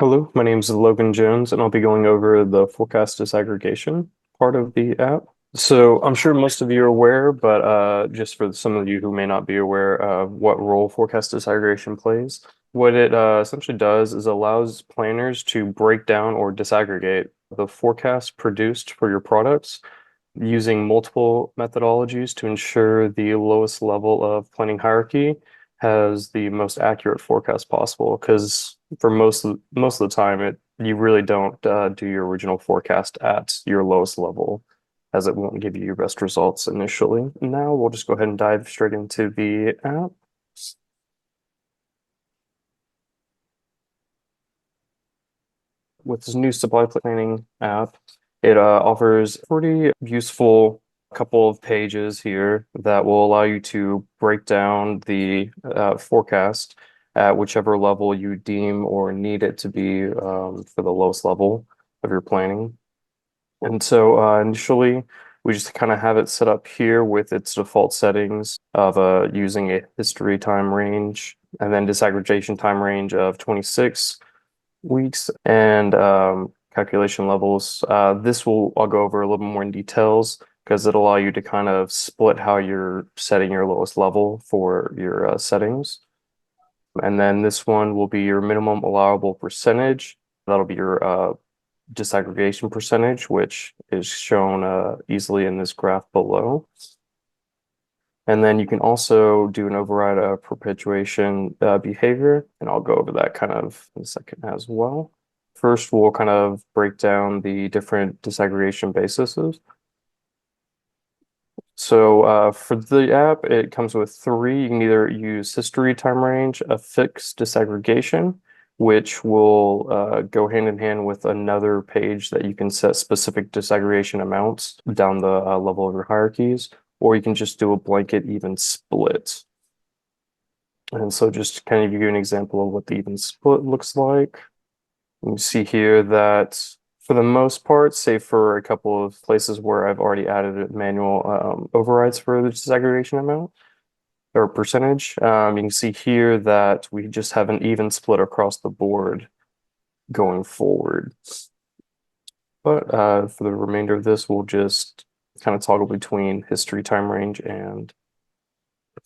Hello, my name is Logan Jones, and I'll be going over the forecast disaggregation part of the app. So I'm sure most of you are aware, but just for some of you who may not be aware of what role forecast disaggregation plays, what it essentially does is allows planners to break down or disaggregate the forecast produced for your products using multiple methodologies to ensure the lowest level of planning hierarchy has the most accurate forecast possible. Because for most of the time, you really don't do your original forecast at your lowest level, as it won't give you your best results initially. Now we'll just go ahead and dive straight into the app. With this new supply planning app, it offers a pretty useful couple of pages here that will allow you to break down the forecast at whichever level you deem or need it to be for the lowest level of your planning. And so initially, we just kind of have it set up here with its default settings of using a history time range and then disaggregation time range of 26 weeks and calculation levels. This I'll go over a little more in details because it'll allow you to kind of split how you're setting your lowest level for your settings. And then this one will be your minimum allowable percentage. That'll be your disaggregation percentage, which is shown easily in this graph below. And then you can also do an override perpetuation behavior, and I'll go over that kind of in a second as well. First, we'll kind of break down the different disaggregation bases. So for the app, it comes with three. You can either use history time range, a fixed disaggregation, which will go hand in hand with another page that you can set specific disaggregation amounts down the level of your hierarchies, or you can just do a blanket even split. And so just kind of give you an example of what the even split looks like. You see here that for the most part, save for a couple of places where I've already added manual overrides for the disaggregation amount or percentage, you can see here that we just have an even split across the board going forward. But for the remainder of this, we'll just kind of toggle between history time range and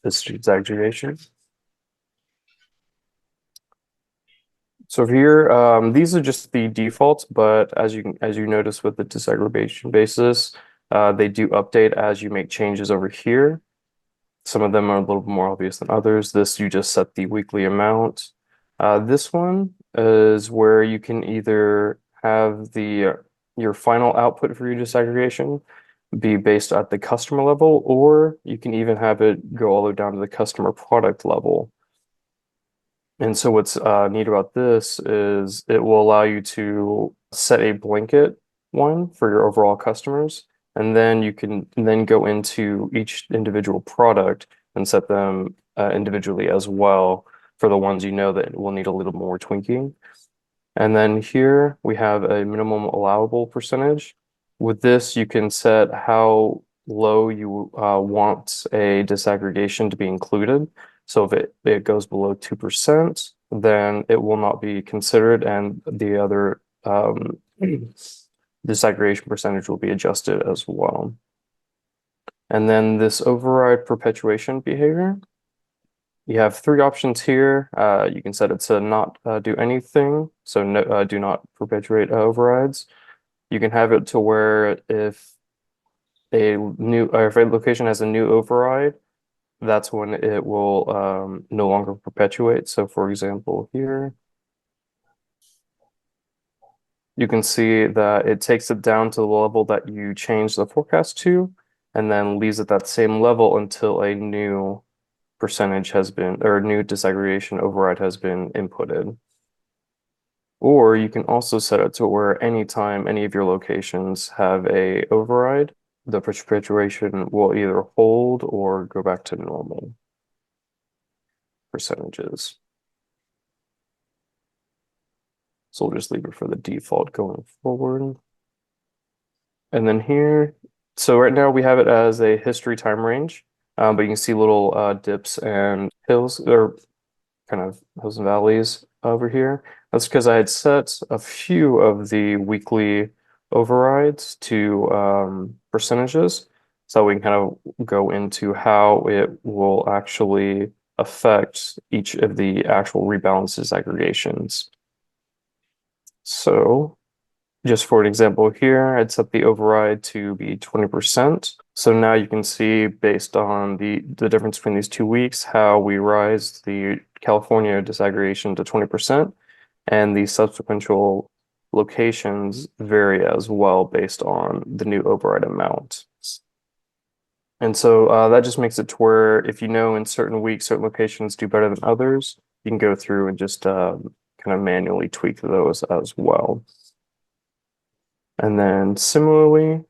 history disaggregation. So here, these are just the defaults, but as you notice with the disaggregation basis, they do update as you make changes over here. Some of them are a little more obvious than others. This you just set the weekly amount. This one is where you can either have your final output for your disaggregation be based at the customer level, or you can even have it go all the way down to the customer product level. And so what's neat about this is it will allow you to set a blanket one for your overall customers, and then you can then go into each individual product and set them individually as well for the ones you know that will need a little more tweaking. And then here we have a minimum allowable percentage. With this, you can set how low you want a disaggregation to be included. So if it goes below 2%, then it will not be considered, and the other disaggregation percentage will be adjusted as well. And then this override perpetuation behavior, you have three options here. You can set it to not do anything, so no, do not perpetuate overrides. You can have it to where if if a location has a new override, that's when it will no longer perpetuate. So for example, here, you can see that it takes it down to the level that you change the forecast to, and then leaves it that same level until a new percentage has been, or new disaggregation override has been inputted. Or you can also set it to where anytime any of your locations have a override, the perpetuation will either hold or go back to normal percentages. So we'll just leave it for the default going forward. And then here, so right now we have it as a history time range, but you can see little dips and hills, or kind of hills and valleys over here. That's because I had set a few of the weekly overrides to percentages, so we can kind of go into how it will actually affect each of the actual rebalances aggregations. So just for an example here, I'd set the override to be 20%. So now you can see based on the difference between these 2 weeks, how we rise the California disaggregation to 20%, and the subsequent locations vary as well based on the new override amount. And so that just makes it to where if you know in certain weeks, certain locations do better than others, you can go through and just kind of manually tweak those as well. And then similarly,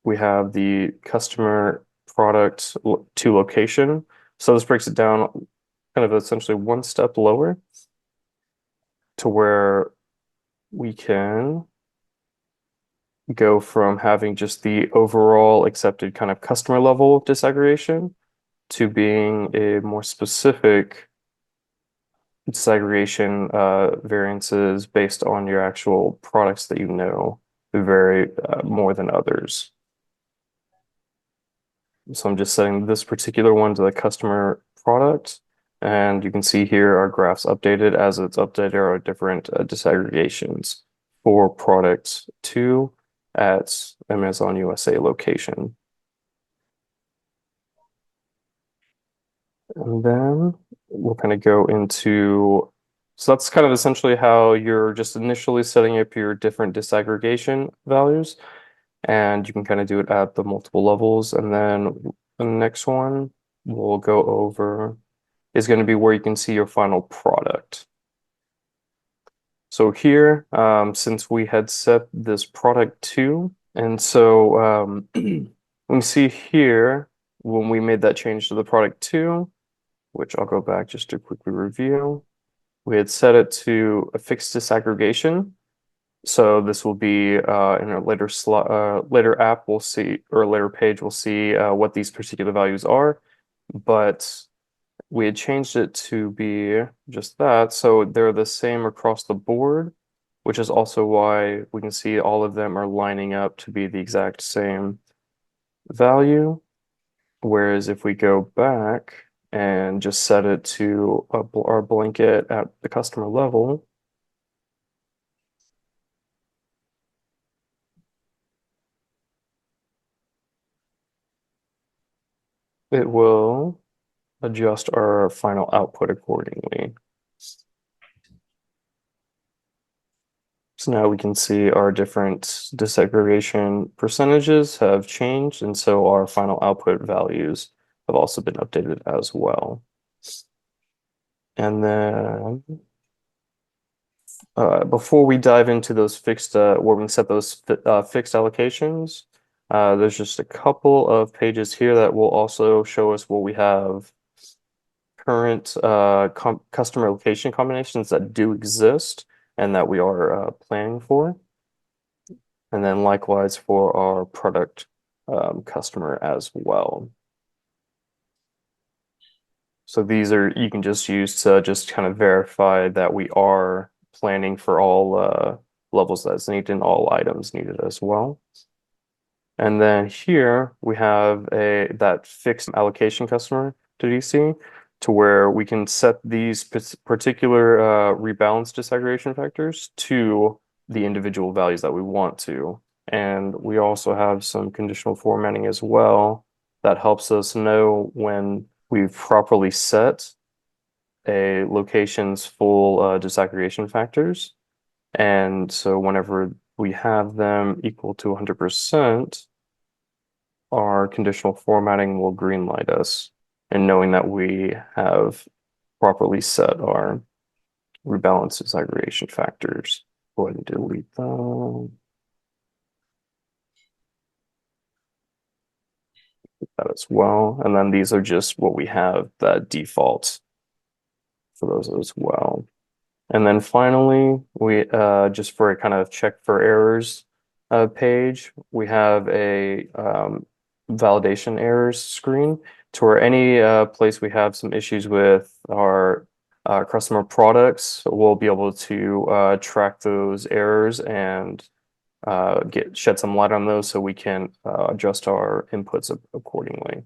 we have the customer product to location. So this breaks it down kind of essentially one step lower to where we can go from having just the overall accepted kind of customer level disaggregation to being a more specific disaggregation variances based on your actual products that you know vary more than others. So I'm just setting this particular one to the customer product. And you can see here our graphs updated as it's updated our different disaggregations for product 2 at Amazon USA location. And then we'll kind of go into, so that's kind of essentially how you're just initially setting up your different disaggregation values. And you can kind of do it at the multiple levels. And then the next one we'll go over is going to be where you can see your final product. So here, since we had set this product 2, and so we see here when we made that change to the product 2, which I'll go back just to quickly review, we had set it to a fixed disaggregation. So this will be in a later app we'll see, or a later page we'll see what these particular values are, but we had changed it to be just that, so they're the same across the board, which is also why we can see all of them are lining up to be the exact same value. Whereas if we go back and just set it to our blanket at the customer level, it will adjust our final output accordingly. So now we can see our different disaggregation percentages have changed, and so our final output values have also been updated as well. And then before we dive into those fixed, where we can set those fixed allocations, there's just a couple of pages here that will also show us what we have current customer location combinations that do exist and that we are planning for. And then likewise for our product customer as well. So these are, you can just use to just kind of verify that we are planning for all levels that's needed and all items needed as well. And then here we have that fixed allocation customer to DC to where we can set these particular rebalance disaggregation factors to the individual values that we want to. And we also have some conditional formatting as well that helps us know when we've properly set a location's full disaggregation factors. And so whenever we have them equal to 100%, our conditional formatting will greenlight us, and knowing that we have properly set our rebalance disaggregation factors. Go ahead and delete them. That as well. And then these are just what we have that default for those as well. And then finally, we just for a kind of check for errors page, we have a validation errors screen to where any place we have some issues with our customer products, we'll be able to track those errors and shed some light on those so we can adjust our inputs accordingly.